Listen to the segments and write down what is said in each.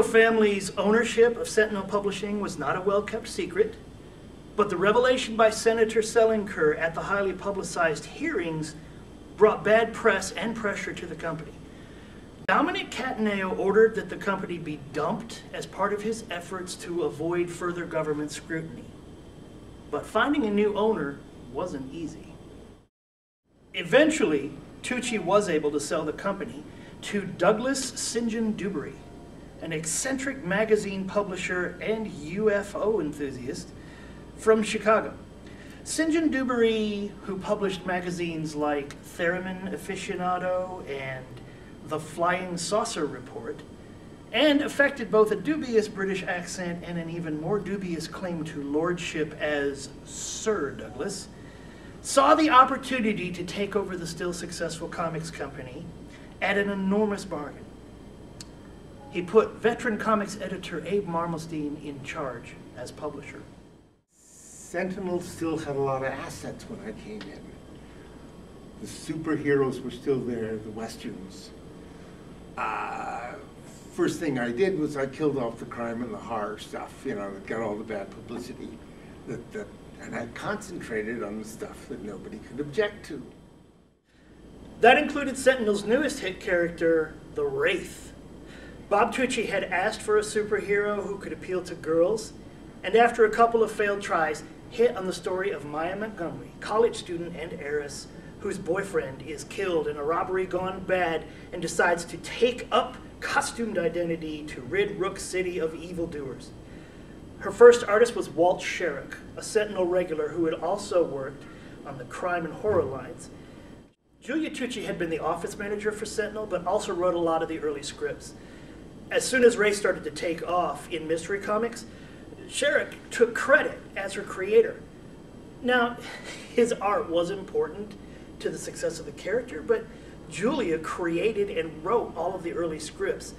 Cattaneo family's ownership of Sentinel Publishing was not a well-kept secret, but the revelation by Senator Selinker at the highly publicized hearings brought bad press and pressure to the company. Dominic Cattaneo ordered that the company be dumped as part of his efforts to avoid further government scrutiny. But finding a new owner wasn't easy. Eventually, Tucci was able to sell the company to Douglas St. John Dewberry, an eccentric magazine publisher and UFO enthusiast from Chicago. St. John Dewberry, who published magazines like Theremin Aficionado and The Flying Saucer Report, and affected both a dubious British accent and an even more dubious claim to lordship as Sir Douglas, saw the opportunity to take over the still successful comics company at an enormous bargain. He put veteran comics editor Abe Marmelstein in charge as publisher. Sentinel still had a lot of assets when I came in. The superheroes were still there, the westerns. First thing I did was I killed off the crime and the horror stuff, that got all the bad publicity. And I concentrated on the stuff that nobody could object to. That included Sentinel's newest hit character, the Wraith. Bob Tucci had asked for a superhero who could appeal to girls, and after a couple of failed tries, hit on the story of Maya Montgomery, college student and heiress, whose boyfriend is killed in a robbery gone bad and decides to take up costumed identity to rid Rook City of evildoers. Her first artist was Walt Sherrick, a Sentinel regular who had also worked on the crime and horror lines. Julia Tucci had been the office manager for Sentinel, but also wrote a lot of the early scripts. As soon as Ray started to take off in mystery comics, Sherrick took credit as her creator. Now, his art was important to the success of the character, but Julia created and wrote all of the early scripts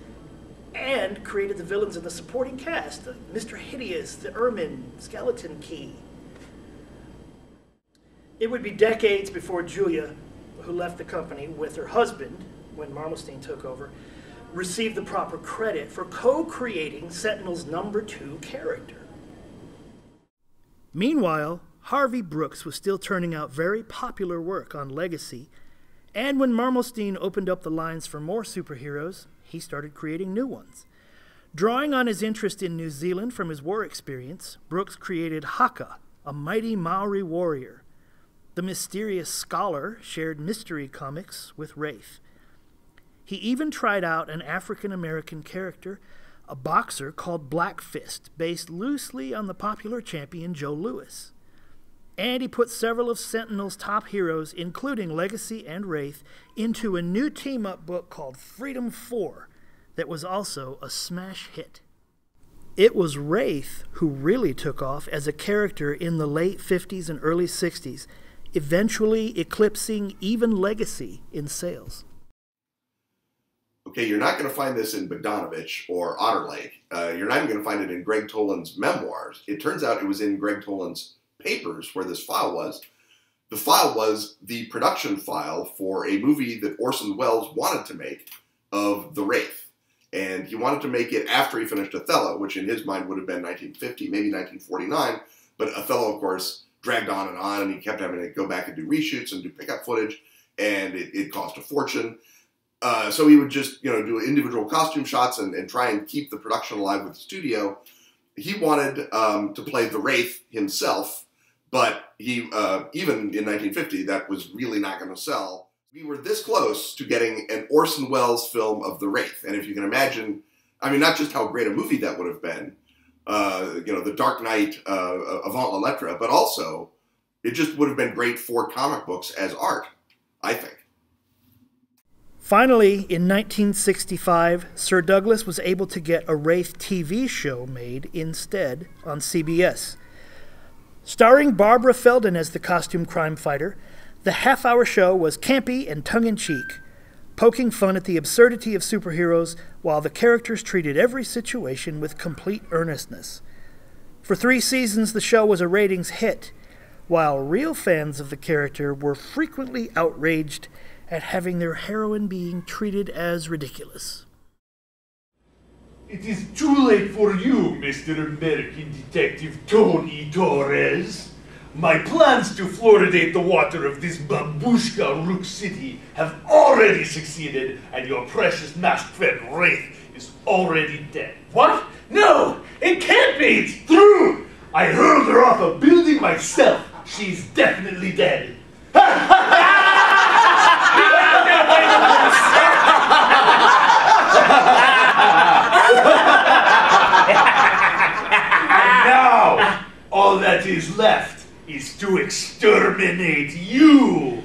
and created the villains in the supporting cast, the Mr. Hideous, the Ermine, Skeleton Key. It would be decades before Julia, who left the company with her husband when Marmelstein took over, received the proper credit for co-creating Sentinel's #2 character. Meanwhile, Harvey Brooks was still turning out very popular work on Legacy, and when Marmelstein opened up the lines for more superheroes, he started creating new ones. Drawing on his interest in New Zealand from his war experience, Brooks created Haka, a mighty Maori warrior. The mysterious scholar shared mystery comics with Wraith. He even tried out an African-American character, a boxer called Black Fist, based loosely on the popular champion Joe Louis. And he put several of Sentinel's top heroes, including Legacy and Wraith, into a new team-up book called Freedom 4 that was also a smash hit. It was Wraith who really took off as a character in the late 50s and early 60s, eventually eclipsing even Legacy in sales. Okay, you're not going to find this in Bogdanovich or Otter Lake. You're not even going to find it in Greg Toland's memoirs. It turns out it was in Greg Toland's papers where this file was. The file was the production file for a movie that Orson Welles wanted to make of The Wraith. And he wanted to make it after he finished Othello, which in his mind would have been 1950, maybe 1949. But Othello, of course, dragged on, and he kept having to go back and do reshoots and do pickup footage, and it cost a fortune. So he would just, do individual costume shots and try and keep the production alive with the studio. He wanted to play the Wraith himself, but he, even in 1950, that was really not going to sell. We were this close to getting an Orson Welles film of the Wraith. And if you can imagine, not just how great a movie that would have been, The Dark Knight, Avant la Lettre, but also it just would have been great for comic books as art, I think. Finally, in 1965, Sir Douglas was able to get a Wraith TV show made instead on CBS. Starring Barbara Feldon as the costume crime fighter, the half-hour show was campy and tongue-in-cheek, poking fun at the absurdity of superheroes while the characters treated every situation with complete earnestness. For 3 seasons, the show was a ratings hit, while real fans of the character were frequently outraged at having their heroine being treated as ridiculous. It is too late for you, Mr. American Detective Tony Torres. My plans to fluoridate the water of this babushka Rook City have already succeeded, and your precious mask-fed wraith is already dead. What? No! It can't be! It's true! I hurled her off a building myself. She's definitely dead. And now, all that is left is to exterminate you.